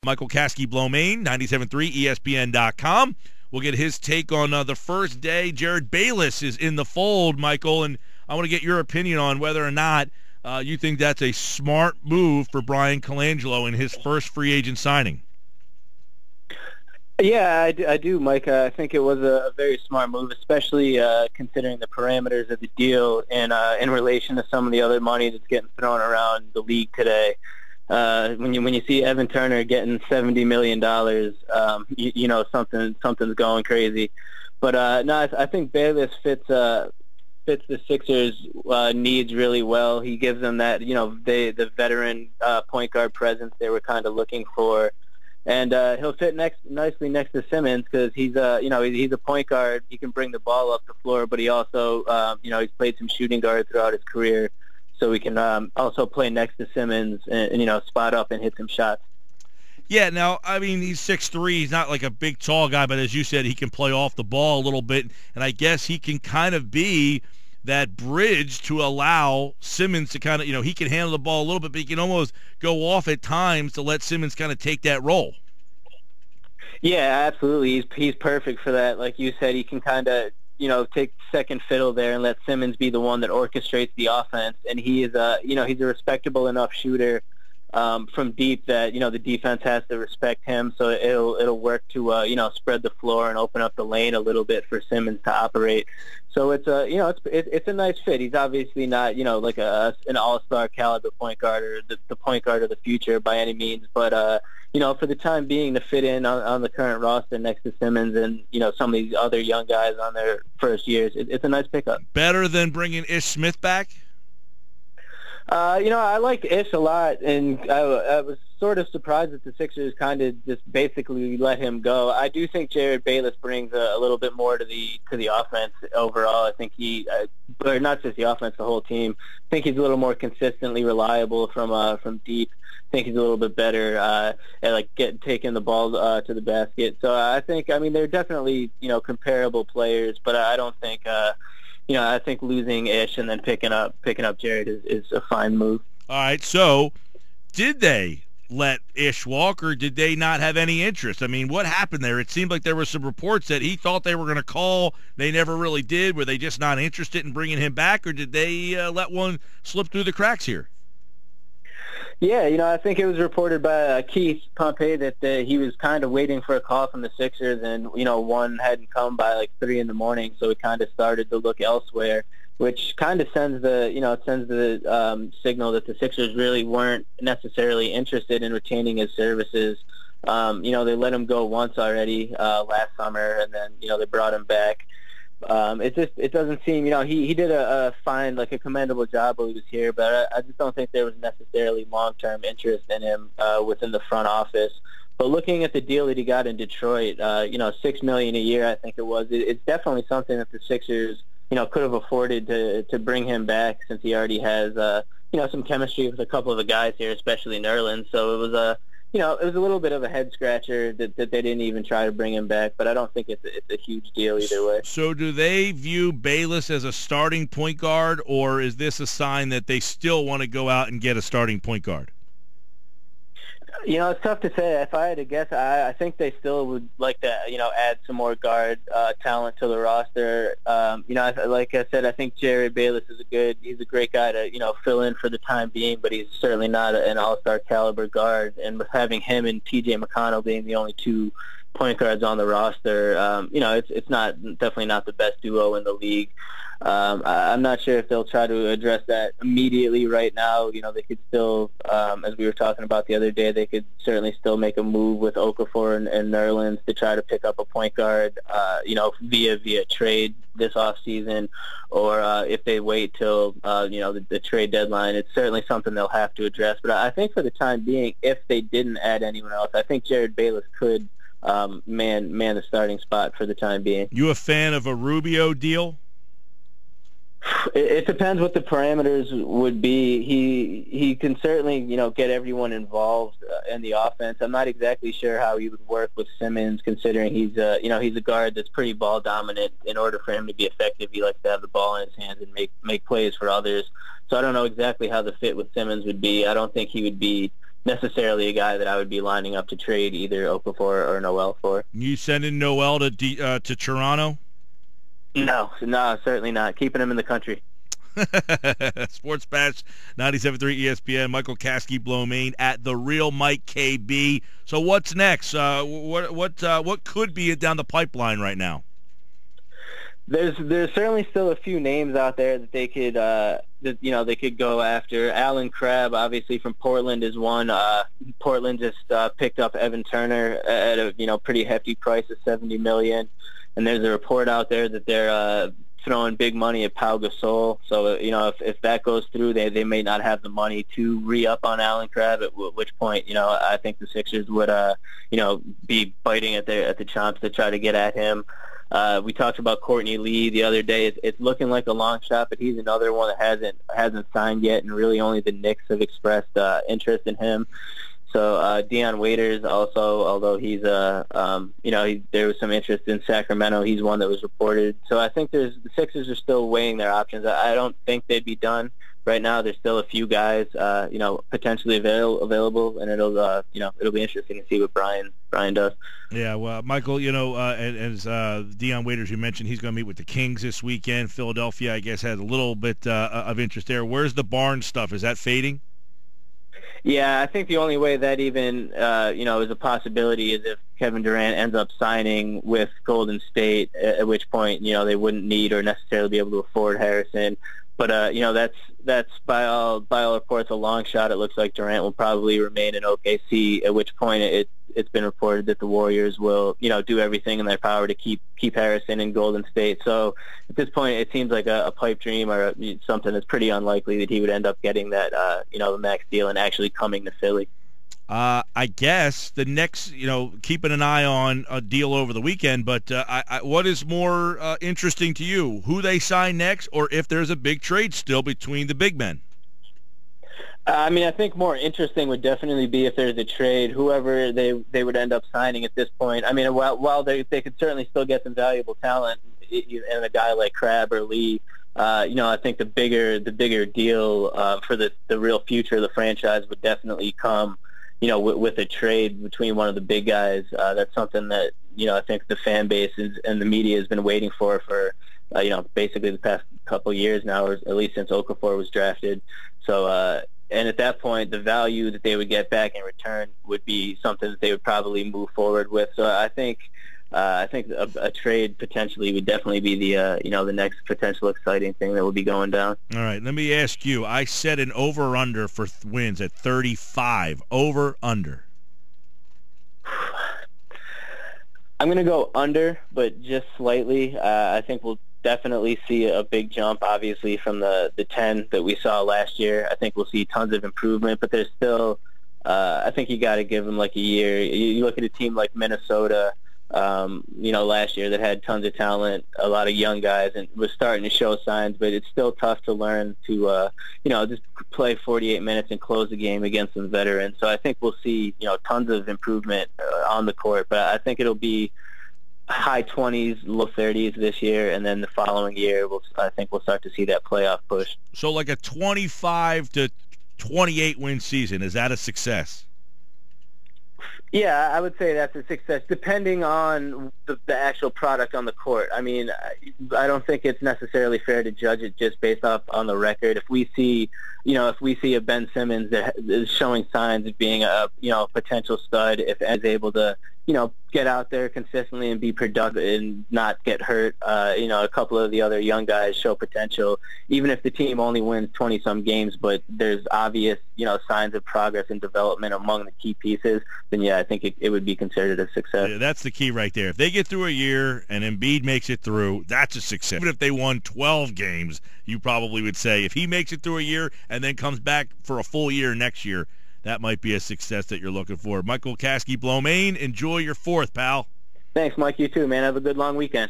Michael Kaskey-Blomain, 97.3 ESPN.com. We'll get his take on the first day. Jerryd Bayless is in the fold, Michael, and I want to get your opinion on whether or not you think that's a smart move for Bryan Colangelo in his first free agent signing. Yeah, I do, Mike. I think it was a very smart move, especially considering the parameters of the deal and in relation to some of the other money that's getting thrown around the league today. When you see Evan Turner getting $70 million, you know something's going crazy. But no, I think Bayless fits the Sixers' needs really well. He gives them that, the veteran point guard presence they were kind of looking for. And he'll fit nicely next to Simmons because he's a point guard. He can bring the ball up the floor, but he also he's played some shooting guard throughout his career, so he can also play next to Simmons and spot up and hit some shots. Yeah, now, I mean, he's 6'3". He's not like a big, tall guy, but as you said, he can play off the ball a little bit, and I guess he can kind of be that bridge to allow Simmons to kind of, he can handle the ball a little bit, but he can almost go off at times to let Simmons kind of take that role. Yeah, absolutely. He's perfect for that. Like you said, he can kind of, take second fiddle there and let Simmons be the one that orchestrates the offense. And he is he's a respectable enough shooter from deep that, the defense has to respect him. So it'll work to, spread the floor and open up the lane a little bit for Simmons to operate. So it's a nice fit. He's obviously not, like an all-star caliber point guard or the point guard of the future by any means. But, for the time being to fit in on the current roster next to Simmons and, some of these other young guys on their first years, it's a nice pickup. Better than bringing Ish Smith back? I liked Ish a lot, and I was sort of surprised that the Sixers kind of just basically let him go. I do think Jerryd Bayless brings a little bit more to the offense overall. I think or not just the offense, the whole team. I think he's a little more consistently reliable from deep. I think he's a little bit better at taking the ball to the basket. So I think, they're definitely comparable players, but I don't think. I think losing Ish and then picking up Jerryd is a fine move. All right, so did they let Ish walk, or did they not have any interest? I mean, what happened there? It seemed like there were some reports that he thought they were going to call. They never really did. Were they just not interested in bringing him back, or did they let one slip through the cracks here? Yeah, I think it was reported by Keith Pompey that he was kind of waiting for a call from the Sixers, and, one hadn't come by like 3 in the morning, so he kind of started to look elsewhere, which kind of sends the signal that the Sixers really weren't necessarily interested in retaining his services. They let him go once already last summer, and then, they brought him back. It doesn't seem, he did a fine, like a commendable job while he was here, but I just don't think there was necessarily long-term interest in him within the front office. But looking at the deal that he got in Detroit, $6 million a year, I think it was, it's definitely something that the Sixers, could have afforded to bring him back, since he already has, some chemistry with a couple of the guys here, especially Nerlens. So it was it was a little bit of a head-scratcher that they didn't even try to bring him back, but I don't think it's a huge deal either way. So do they view Bayless as a starting point guard, or is this a sign that they still want to go out and get a starting point guard? It's tough to say. If I had to guess, I think they still would like to, add some more guard talent to the roster. Like I said, I think Jerryd Bayless he's a great guy to, fill in for the time being, but he's certainly not an all-star caliber guard. And with having him and T.J. McConnell being the only 2 point guards on the roster, it's definitely not the best duo in the league. I'm not sure if they'll try to address that immediately right now. They could still, as we were talking about the other day, they could certainly still make a move with Okafor and Nerlens to try to pick up a point guard, via trade this offseason, or if they wait till, the trade deadline. It's certainly something they'll have to address. But I think for the time being, if they didn't add anyone else, I think Jerryd Bayless could man the starting spot for the time being. You a fan of a Rubio deal? It depends what the parameters would be. He can certainly, get everyone involved in the offense. I'm not exactly sure how he would work with Simmons, considering he's a guard that's pretty ball dominant. In order for him to be effective, he likes to have the ball in his hands and make plays for others. So I don't know exactly how the fit with Simmons would be. I don't think he would be necessarily a guy that I would be lining up to trade either Okafor or Noel for. You sending Noel to Toronto? No, certainly not. Keeping him in the country. Sports Bash 97.3 ESPN. Michael Kaskey-Blomain at The Real Mike KB. So what's next? What could be down the pipeline right now? There's certainly still a few names out there that they could they could go after. Alan Crabb, obviously from Portland, is one. Portland just picked up Evan Turner at a pretty hefty price of $70 million, and there's a report out there that they're throwing big money at Pau Gasol. So if that goes through, they may not have the money to re-up on Alan Crabb. At which point I think the Sixers would be biting at the chops to try to get at him. We talked about Courtney Lee the other day. It's looking like a long shot, but he's another one that hasn't signed yet, and really only the Knicks have expressed interest in him. So Dion Waiters also, although he's there was some interest in Sacramento. He's one that was reported. So I think the Sixers are still weighing their options. I don't think they'd be done right now. There's still a few guys potentially available, and it'll be interesting to see what Brian does. Yeah, well, Michael, as Dion Waiters, you mentioned, he's going to meet with the Kings this weekend. Philadelphia, I guess, had a little bit of interest there. Where's the Barnes stuff? Is that fading? Yeah, I think the only way that even is a possibility is if Kevin Durant ends up signing with Golden State, at which point they wouldn't need or necessarily be able to afford Harrison. But that's by all reports a long shot. It looks like Durant will probably remain in OKC, at which point it's been reported that the Warriors will do everything in their power to keep Harrison in Golden State. So at this point, it seems like a pipe dream or something that's pretty unlikely that he would end up getting that the max deal and actually coming to Philly. I guess the next, keeping an eye on a deal over the weekend, but what is more interesting to you, who they sign next, or if there's a big trade still between the big men? I think more interesting would definitely be if there's a trade, whoever they would end up signing at this point. While they could certainly still get some valuable talent, and a guy like Crabb or Lee, I think the bigger deal for the real future of the franchise would definitely come, with a trade between one of the big guys. That's something that, I think the fan base and the media has been waiting for basically the past couple years now, or at least since Okafor was drafted. So, and at that point, the value that they would get back in return would be something that they would probably move forward with. So I think a trade potentially would definitely be the next potential exciting thing that will be going down. All right, let me ask you. I set an over/under for wins at 35. Over/under. I'm going to go under, but just slightly. I think we'll definitely see a big jump, obviously, from the 10 that we saw last year. I think we'll see tons of improvement, but there's still, I think you got to give them like a year. You look at a team like Minnesota, last year that had tons of talent, a lot of young guys, and was starting to show signs, but it's still tough to learn to, just play 48 minutes and close the game against some veterans. So I think we'll see, tons of improvement on the court, but I think it'll be high 20s, low 30s this year, and then the following year, I think we'll start to see that playoff push. So like a 25 to 28 win season, is that a success? Yeah, I would say that's a success, depending on the actual product on the court. I don't think it's necessarily fair to judge it just based off on the record. If we see a Ben Simmons that is showing signs of being a potential stud, if is able to get out there consistently and be productive and not get hurt, a couple of the other young guys show potential, even if the team only wins 20-some games, but there's obvious signs of progress and development among the key pieces, then yeah, I think it would be considered a success. Yeah, that's the key right there. If they get through a year and Embiid makes it through, that's a success. Even if they won 12 games, you probably would say if he makes it through a year and then comes back for a full year next year, that might be a success that you're looking for. Michael Kaskey-Blomain, enjoy your 4th, pal. Thanks, Mike. You too, man. Have a good long weekend.